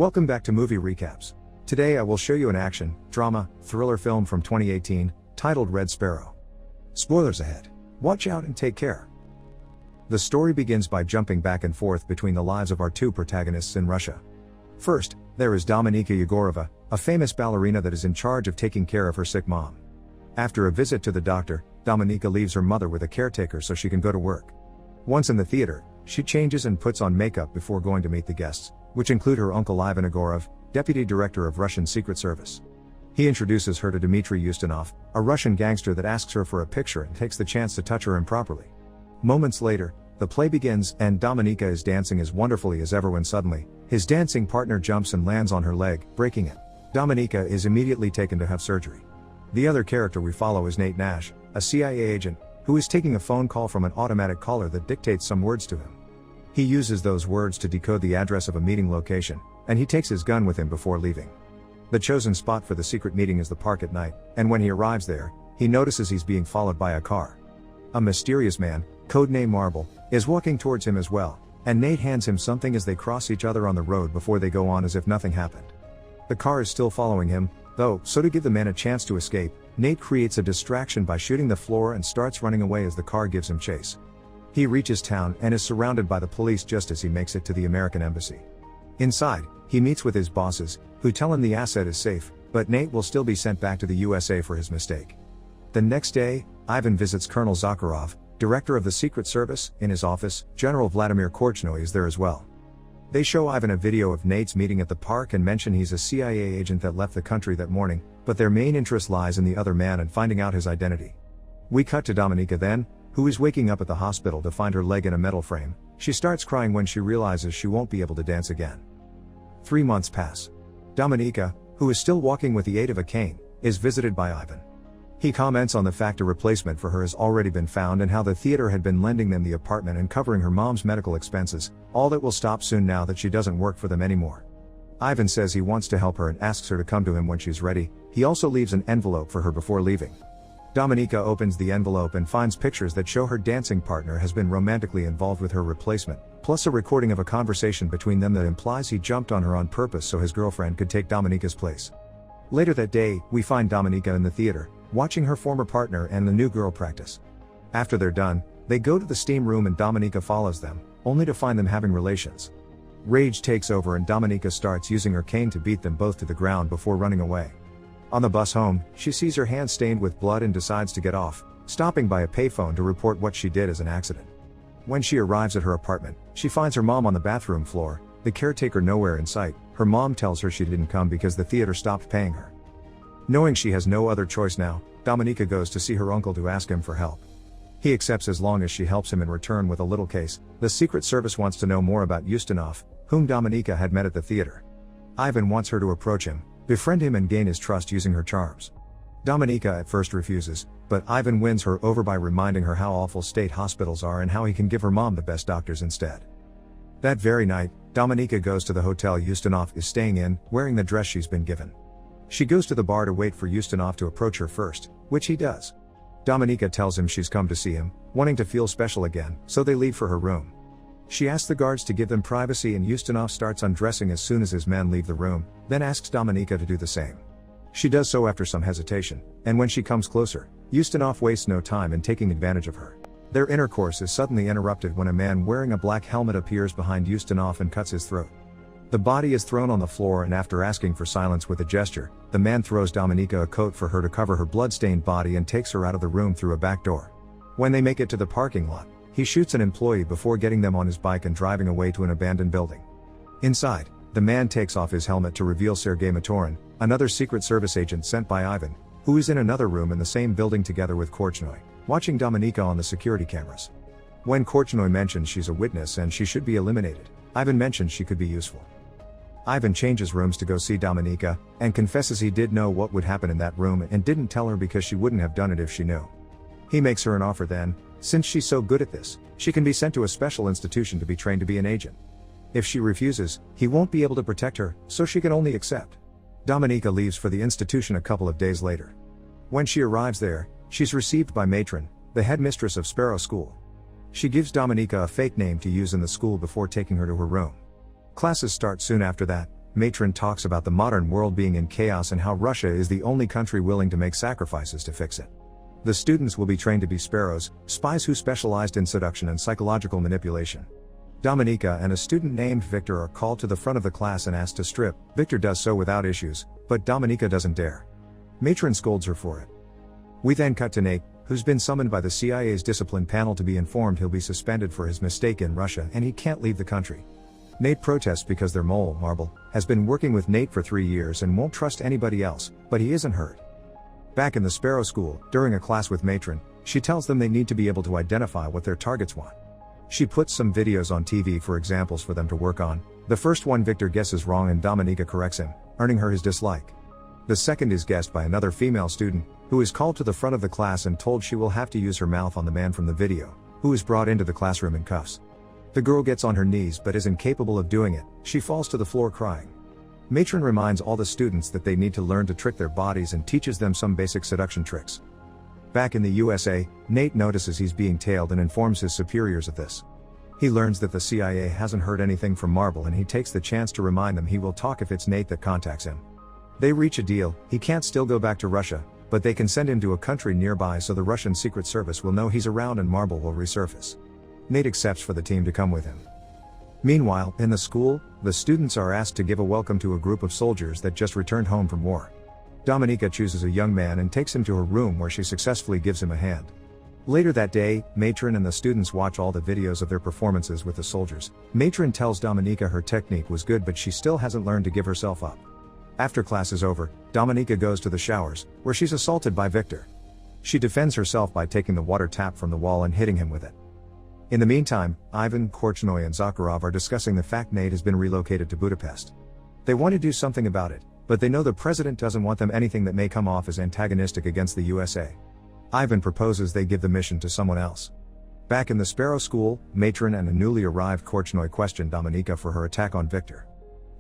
Welcome back to Movie Recaps. Today I will show you an action, drama, thriller film from 2018, titled Red Sparrow. Spoilers ahead. Watch out and take care. The story begins by jumping back and forth between the lives of our two protagonists in Russia. First, there is Dominika Yegorova, a famous ballerina that is in charge of taking care of her sick mom. After a visit to the doctor, Dominika leaves her mother with a caretaker so she can go to work. Once in the theater, she changes and puts on makeup before going to meet the guests, which include her uncle Ivan Egorov, deputy director of Russian Secret Service. He introduces her to Dmitry Ustinov, a Russian gangster that asks her for a picture and takes the chance to touch her improperly. Moments later, the play begins and Dominika is dancing as wonderfully as ever when suddenly, his dancing partner jumps and lands on her leg, breaking it. Dominika is immediately taken to have surgery. The other character we follow is Nate Nash, a CIA agent, who is taking a phone call from an automatic caller that dictates some words to him. He uses those words to decode the address of a meeting location, and he takes his gun with him before leaving. The chosen spot for the secret meeting is the park at night, and when he arrives there, he notices he's being followed by a car. A mysterious man, codename Marble, is walking towards him as well, and Nate hands him something as they cross each other on the road before they go on as if nothing happened. The car is still following him, though, so to give the man a chance to escape, Nate creates a distraction by shooting the floor and starts running away as the car gives him chase. He reaches town and is surrounded by the police just as he makes it to the American embassy. Inside, he meets with his bosses, who tell him the asset is safe, but Nate will still be sent back to the USA for his mistake. The next day, Ivan visits Colonel Zakharov, director of the Secret Service, in his office. General Vladimir Korchnoi is there as well. They show Ivan a video of Nate's meeting at the park and mention he's a CIA agent that left the country that morning, but their main interest lies in the other man and finding out his identity. We cut to Dominika then, who is waking up at the hospital to find her leg in a metal frame. She starts crying when she realizes she won't be able to dance again. 3 months pass. Dominika, who is still walking with the aid of a cane, is visited by Ivan. He comments on the fact a replacement for her has already been found and how the theater had been lending them the apartment and covering her mom's medical expenses, all that will stop soon now that she doesn't work for them anymore. Ivan says he wants to help her and asks her to come to him when she's ready. He also leaves an envelope for her before leaving. Dominika opens the envelope and finds pictures that show her dancing partner has been romantically involved with her replacement, plus a recording of a conversation between them that implies he jumped on her on purpose so his girlfriend could take Dominika's place. Later that day, we find Dominika in the theater, watching her former partner and the new girl practice. After they're done, they go to the steam room and Dominika follows them, only to find them having relations. Rage takes over and Dominika starts using her cane to beat them both to the ground before running away. On the bus home, she sees her hand stained with blood and decides to get off, stopping by a payphone to report what she did as an accident. When she arrives at her apartment, she finds her mom on the bathroom floor, the caretaker nowhere in sight. Her mom tells her she didn't come because the theater stopped paying her. Knowing she has no other choice now, Dominika goes to see her uncle to ask him for help. He accepts as long as she helps him in return with a little case. The Secret Service wants to know more about Ustinov, whom Dominika had met at the theater. Ivan wants her to approach him, befriend him and gain his trust using her charms. Dominika at first refuses, but Ivan wins her over by reminding her how awful state hospitals are and how he can give her mom the best doctors instead. That very night, Dominika goes to the hotel Ustinov is staying in, wearing the dress she's been given. She goes to the bar to wait for Ustinov to approach her first, which he does. Dominika tells him she's come to see him, wanting to feel special again, so they leave for her room. She asks the guards to give them privacy and Ustinov starts undressing as soon as his men leave the room, then asks Dominika to do the same. She does so after some hesitation, and when she comes closer, Ustinov wastes no time in taking advantage of her. Their intercourse is suddenly interrupted when a man wearing a black helmet appears behind Ustinov and cuts his throat. The body is thrown on the floor and after asking for silence with a gesture, the man throws Dominika a coat for her to cover her blood-stained body and takes her out of the room through a back door. When they make it to the parking lot, he shoots an employee before getting them on his bike and driving away to an abandoned building. Inside, the man takes off his helmet to reveal Sergei Motorin, another Secret Service agent sent by Ivan, who is in another room in the same building together with Korchnoi, watching Dominika on the security cameras. When Korchnoi mentions she's a witness and she should be eliminated, Ivan mentions she could be useful. Ivan changes rooms to go see Dominika, and confesses he did know what would happen in that room and didn't tell her because she wouldn't have done it if she knew. He makes her an offer then, since she's so good at this, she can be sent to a special institution to be trained to be an agent. If she refuses, he won't be able to protect her, so she can only accept. Dominika leaves for the institution a couple of days later. When she arrives there, she's received by Matron, the headmistress of Sparrow School. She gives Dominika a fake name to use in the school before taking her to her room. Classes start soon after that, Matron talks about the modern world being in chaos and how Russia is the only country willing to make sacrifices to fix it. The students will be trained to be sparrows, spies who specialized in seduction and psychological manipulation. Dominika and a student named Victor are called to the front of the class and asked to strip. Victor does so without issues, but Dominika doesn't dare. Matron scolds her for it. We then cut to Nate, who's been summoned by the CIA's discipline panel to be informed he'll be suspended for his mistake in Russia and he can't leave the country. Nate protests because their mole, Marble, has been working with Nate for 3 years and won't trust anybody else, but he isn't hurt. Back in the Sparrow School, during a class with Matron, she tells them they need to be able to identify what their targets want. She puts some videos on TV for examples for them to work on. The first one Victor guesses wrong and Dominika corrects him, earning her his dislike. The second is guessed by another female student, who is called to the front of the class and told she will have to use her mouth on the man from the video, who is brought into the classroom in cuffs. The girl gets on her knees but is incapable of doing it. She falls to the floor crying. Matron reminds all the students that they need to learn to trick their bodies and teaches them some basic seduction tricks. Back in the USA, Nate notices he's being tailed and informs his superiors of this. He learns that the CIA hasn't heard anything from Marble and he takes the chance to remind them he will talk if it's Nate that contacts him. They reach a deal. He can't still go back to Russia, but they can send him to a country nearby so the Russian Secret Service will know he's around and Marble will resurface. Nate accepts for the team to come with him. Meanwhile, in the school, the students are asked to give a welcome to a group of soldiers that just returned home from war. Dominika chooses a young man and takes him to her room where she successfully gives him a hand. Later that day, Matron and the students watch all the videos of their performances with the soldiers. Matron tells Dominika her technique was good but she still hasn't learned to give herself up. After class is over, Dominika goes to the showers, where she's assaulted by Victor. She defends herself by taking the water tap from the wall and hitting him with it. In the meantime, Ivan, Korchnoi and Zakharov are discussing the fact Nate has been relocated to Budapest. They want to do something about it, but they know the president doesn't want them anything that may come off as antagonistic against the USA. Ivan proposes they give the mission to someone else. Back in the Sparrow School, Matron and a newly arrived Korchnoi question Dominika for her attack on Victor.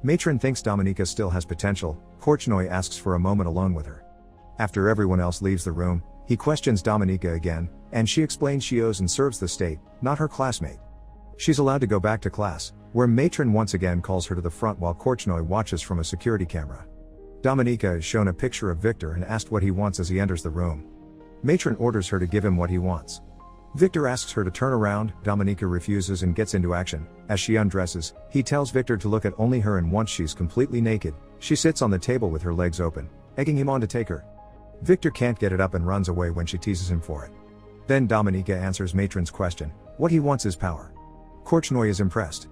Matron thinks Dominika still has potential. Korchnoi asks for a moment alone with her. After everyone else leaves the room, he questions Dominika again, and she explains she owes and serves the state, not her classmate. She's allowed to go back to class, where Matron once again calls her to the front while Korchnoi watches from a security camera. Dominika is shown a picture of Victor and asked what he wants as he enters the room. Matron orders her to give him what he wants. Victor asks her to turn around. Dominika refuses and gets into action. As she undresses, he tells Victor to look at only her, and once she's completely naked, she sits on the table with her legs open, egging him on to take her. Victor can't get it up and runs away when she teases him for it. Then Dominika answers Matron's question. What he wants is power. Korchnoi is impressed.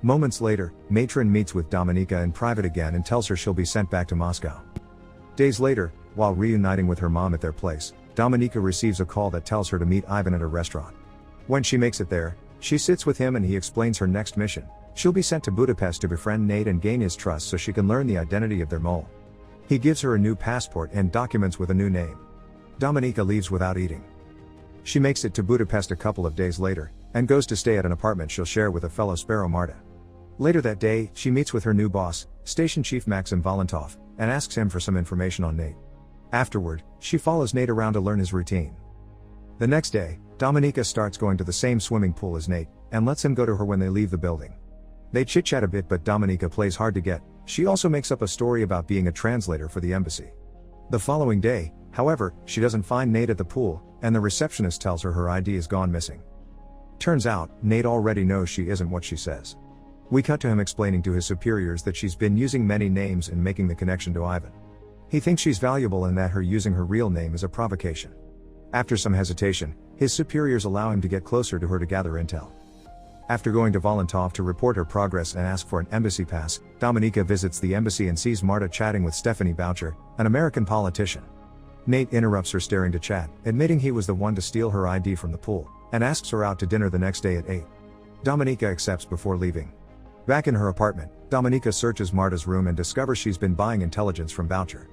Moments later, Matron meets with Dominika in private again and tells her she'll be sent back to Moscow. Days later, while reuniting with her mom at their place, Dominika receives a call that tells her to meet Ivan at a restaurant. When she makes it there, she sits with him and he explains her next mission. She'll be sent to Budapest to befriend Nate and gain his trust so she can learn the identity of their mole. He gives her a new passport and documents with a new name. Dominika leaves without eating. She makes it to Budapest a couple of days later, and goes to stay at an apartment she'll share with a fellow Sparrow, Marta. Later that day, she meets with her new boss, Station Chief Maxim Valentov, and asks him for some information on Nate. Afterward, she follows Nate around to learn his routine. The next day, Dominika starts going to the same swimming pool as Nate, and lets him go to her when they leave the building. They chit-chat a bit but Dominika plays hard to get. She also makes up a story about being a translator for the embassy. The following day, however, she doesn't find Nate at the pool, and the receptionist tells her ID is gone missing. Turns out, Nate already knows she isn't what she says. We cut to him explaining to his superiors that she's been using many names and making the connection to Ivan. He thinks she's valuable and that her using her real name is a provocation. After some hesitation, his superiors allow him to get closer to her to gather intel. After going to Valentov to report her progress and ask for an embassy pass, Dominika visits the embassy and sees Marta chatting with Stephanie Boucher, an American politician. Nate interrupts her staring to chat, admitting he was the one to steal her ID from the pool, and asks her out to dinner the next day at 8. Dominika accepts before leaving. Back in her apartment, Dominika searches Marta's room and discovers she's been buying intelligence from Boucher.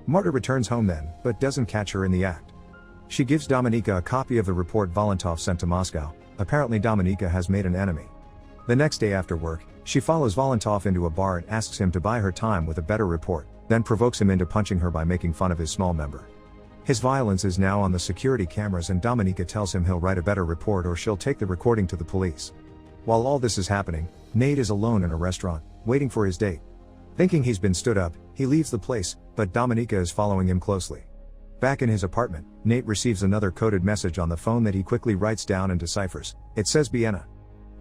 Marta returns home then, but doesn't catch her in the act. She gives Dominika a copy of the report Valentov sent to Moscow. Apparently Dominika has made an enemy. The next day after work, she follows Valentov into a bar and asks him to buy her time with a better report, then provokes him into punching her by making fun of his small member. His violence is now on the security cameras and Dominika tells him he'll write a better report or she'll take the recording to the police. While all this is happening, Nate is alone in a restaurant, waiting for his date. Thinking he's been stood up, he leaves the place, but Dominika is following him closely. Back in his apartment, Nate receives another coded message on the phone that he quickly writes down and deciphers. It says Vienna.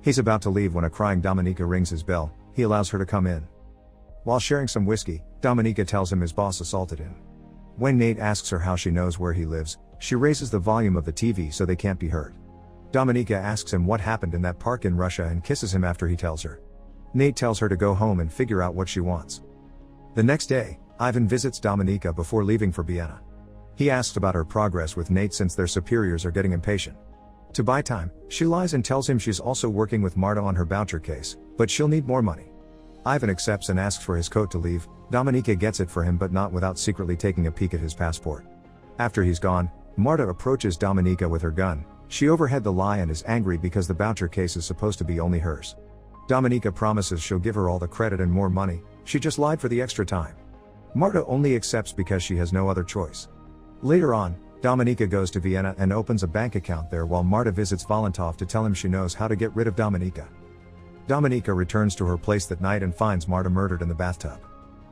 He's about to leave when a crying Dominika rings his bell. He allows her to come in. While sharing some whiskey, Dominika tells him his boss assaulted him. When Nate asks her how she knows where he lives, she raises the volume of the TV so they can't be heard. Dominika asks him what happened in that park in Russia and kisses him after he tells her. Nate tells her to go home and figure out what she wants. The next day, Ivan visits Dominika before leaving for Vienna. He asks about her progress with Nate since their superiors are getting impatient. To buy time, she lies and tells him she's also working with Marta on her voucher case, but she'll need more money. Ivan accepts and asks for his coat to leave. Dominika gets it for him but not without secretly taking a peek at his passport. After he's gone, Marta approaches Dominika with her gun. She overheard the lie and is angry because the voucher case is supposed to be only hers. Dominika promises she'll give her all the credit and more money. She just lied for the extra time. Marta only accepts because she has no other choice. Later on, Dominika goes to Vienna and opens a bank account there while Marta visits Valentov to tell him she knows how to get rid of Dominika. Dominika returns to her place that night and finds Marta murdered in the bathtub.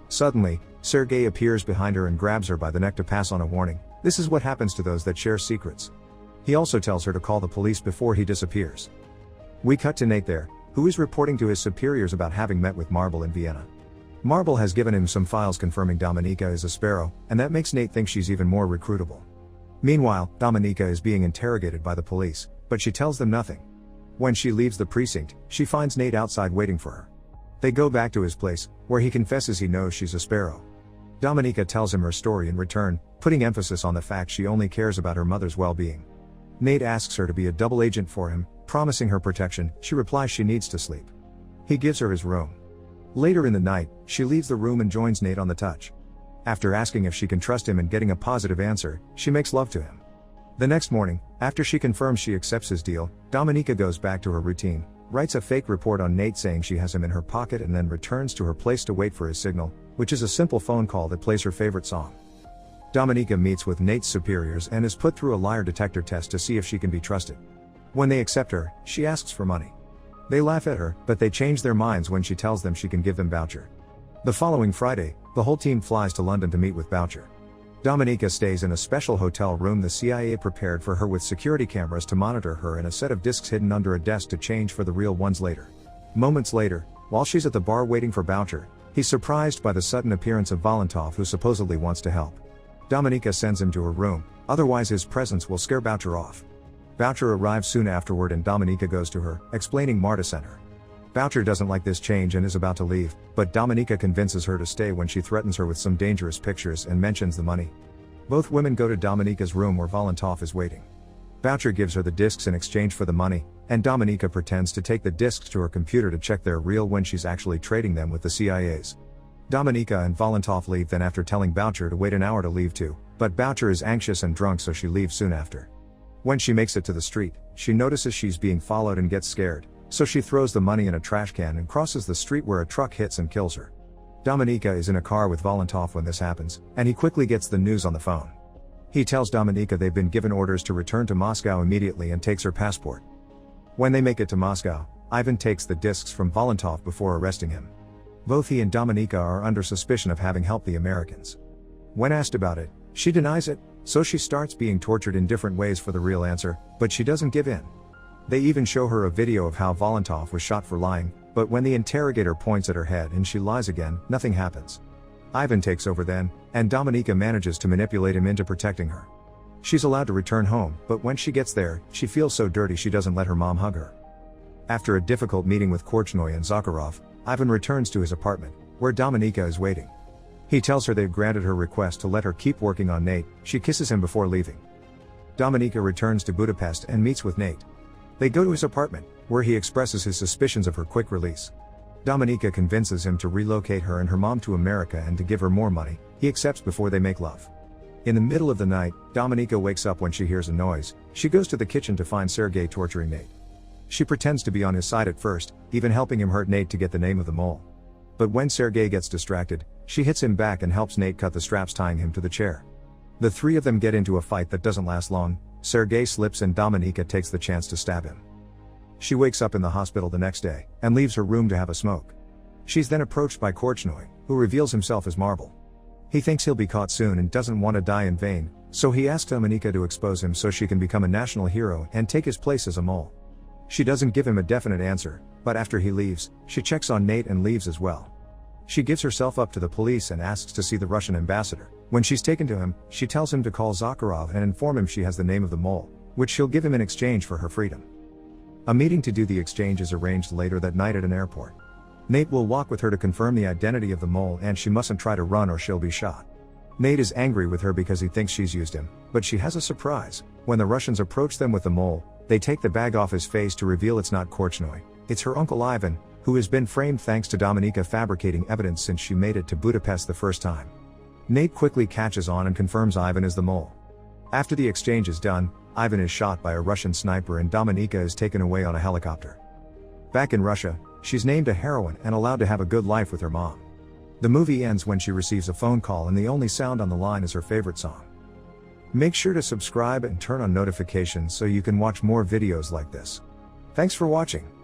Suddenly, Sergei appears behind her and grabs her by the neck to pass on a warning. This is what happens to those that share secrets. He also tells her to call the police before he disappears. We cut to Nate there, who is reporting to his superiors about having met with Marble in Vienna. Marble has given him some files confirming Dominika is a sparrow, and that makes Nate think she's even more recruitable. Meanwhile, Dominika is being interrogated by the police, but she tells them nothing. When she leaves the precinct, she finds Nate outside waiting for her. They go back to his place, where he confesses he knows she's a sparrow. Dominika tells him her story in return, putting emphasis on the fact she only cares about her mother's well-being. Nate asks her to be a double agent for him, promising her protection. She replies she needs to sleep. He gives her his room. Later in the night, she leaves the room and joins Nate on the touch. After asking if she can trust him and getting a positive answer, she makes love to him. The next morning, after she confirms she accepts his deal, Dominika goes back to her routine, writes a fake report on Nate saying she has him in her pocket and then returns to her place to wait for his signal, which is a simple phone call that plays her favorite song. Dominika meets with Nate's superiors and is put through a liar detector test to see if she can be trusted. When they accept her, she asks for money. They laugh at her, but they change their minds when she tells them she can give them voucher. The following Friday, the whole team flies to London to meet with Boucher. Dominika stays in a special hotel room the CIA prepared for her with security cameras to monitor her and a set of discs hidden under a desk to change for the real ones later. Moments later, while she's at the bar waiting for Boucher, he's surprised by the sudden appearance of Valentov, who supposedly wants to help. Dominika sends him to her room, otherwise his presence will scare Boucher off. Boucher arrives soon afterward and Dominika goes to her, explaining Marta sent her. Boucher doesn't like this change and is about to leave, but Dominika convinces her to stay when she threatens her with some dangerous pictures and mentions the money. Both women go to Dominika's room where Valentov is waiting. Boucher gives her the discs in exchange for the money, and Dominika pretends to take the discs to her computer to check they're real when she's actually trading them with the CIA's. Dominika and Valentov leave then after telling Boucher to wait an hour to leave too, but Boucher is anxious and drunk so she leaves soon after. When she makes it to the street, she notices she's being followed and gets scared, so she throws the money in a trash can and crosses the street where a truck hits and kills her. Dominika is in a car with Valentov when this happens, and he quickly gets the news on the phone. He tells Dominika they've been given orders to return to Moscow immediately and takes her passport. When they make it to Moscow, Ivan takes the discs from Valentov before arresting him. Both he and Dominika are under suspicion of having helped the Americans. When asked about it, she denies it, so she starts being tortured in different ways for the real answer, but she doesn't give in. They even show her a video of how Valentov was shot for lying, but when the interrogator points at her head and she lies again, nothing happens. Ivan takes over then, and Dominika manages to manipulate him into protecting her. She's allowed to return home, but when she gets there, she feels so dirty she doesn't let her mom hug her. After a difficult meeting with Korchnoi and Zakharov, Ivan returns to his apartment, where Dominika is waiting. He tells her they've granted her request to let her keep working on Nate. She kisses him before leaving. Dominika returns to Budapest and meets with Nate. They go to his apartment, where he expresses his suspicions of her quick release. Dominika convinces him to relocate her and her mom to America and to give her more money. He accepts before they make love. In the middle of the night, Dominika wakes up when she hears a noise. She goes to the kitchen to find Sergei torturing Nate. She pretends to be on his side at first, even helping him hurt Nate to get the name of the mole. But when Sergei gets distracted, she hits him back and helps Nate cut the straps tying him to the chair. The three of them get into a fight that doesn't last long. Sergei slips and Dominika takes the chance to stab him. She wakes up in the hospital the next day, and leaves her room to have a smoke. She's then approached by Korchnoi, who reveals himself as Marble. He thinks he'll be caught soon and doesn't want to die in vain, so he asks Dominika to expose him so she can become a national hero and take his place as a mole. She doesn't give him a definite answer, but after he leaves, she checks on Nate and leaves as well. She gives herself up to the police and asks to see the Russian ambassador. When she's taken to him, she tells him to call Zakharov and inform him she has the name of the mole, which she'll give him in exchange for her freedom. A meeting to do the exchange is arranged later that night at an airport. Nate will walk with her to confirm the identity of the mole, and she mustn't try to run or she'll be shot. Nate is angry with her because he thinks she's used him, but she has a surprise. When the Russians approach them with the mole, they take the bag off his face to reveal it's not Korchnoi, it's her uncle Ivan, who has been framed thanks to Dominika fabricating evidence since she made it to Budapest the first time. Nate quickly catches on and confirms Ivan is the mole. After the exchange is done, Ivan is shot by a Russian sniper and Dominika is taken away on a helicopter. Back in Russia, she's named a heroine and allowed to have a good life with her mom. The movie ends when she receives a phone call and the only sound on the line is her favorite song. Make sure to subscribe and turn on notifications so you can watch more videos like this. Thanks for watching.